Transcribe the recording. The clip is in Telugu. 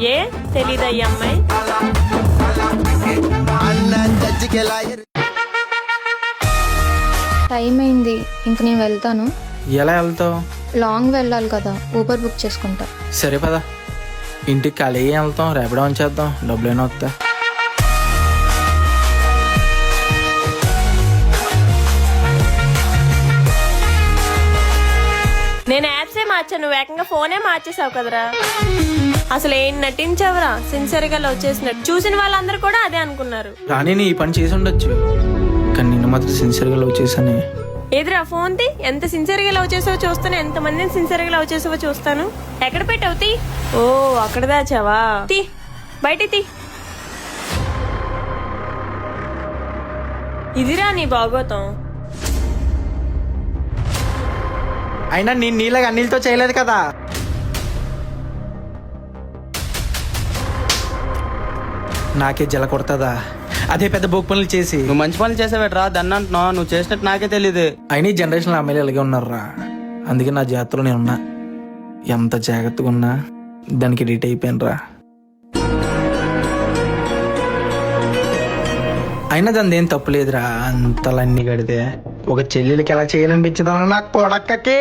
ఏ తెలీదా ఈ అమ్మాయి? టైం అయింది, ఇంక నేను వెళ్తాను. ఎలా వెళ్తావు? లాంగ్ వెళ్ళాలి కదా, ఊబర్ బుక్ చేసుకుంటా. సరే పదా, ఇంటికి ఖాళీగా వెళ్తాం, రేపడే ఉంచేద్దాం, డబ్బులైనా వస్తా. నేను యాప్సే మార్చాను, నువ్వు ఏకంగా ఫోనే మార్చేసావు కదరా. అసలు ఏం నటించావురా, సిన్సియర్ గా లవ్ చేసినట్టు. చూసిన వాళ్ళందరూ కూడా అదే అనుకున్నారు. రాణి నీ పని చేసి ఉండొచ్చు, కానీ నిన్ను మాత్రం సిన్సియర్గా లవ్ చేశాను. ఎదురా ఫోన్ తి, ఎంత సిన్సియర్ గా లవ్ చేసావో చూస్తాను, ఎంత మందిని సిన్సియర్ గా లవ్ చేసావో చూస్తాను. ఎక్కడ పెట్టావు తీ? ఓ అక్కడ దాచావా? తీ బయట తీ. ఇదిరా నీ బాగోతాం. అయినా నేను నీలాగా అన్నిలతో చేయలేదు కదా. నాకే జల కొడతదా, అదే పెద్ద బొగ్గు పనులు చేసి. నువ్వు మంచి పనులు చేసావేట్రా, దాన్ని అంటున్నావు. నువ్వు చేసినట్టు నాకే తెలియదు. అయినా ఈ జనరేషన్లో అమ్మాయిలు ఇలాగే ఉన్నారా, అందుకే నా జాతరలో నేనున్నా. ఎంత జాగ్రత్తగా ఉన్నా దానికి ఎడిట్ అయిపోయాను రా. అయినా దాని ఏం తప్పులేదురా, అంతలన్నీ కడితే ఒక చెల్లెలకి ఎలా చేయాలనిపించదా నాకు పొడక్కకి.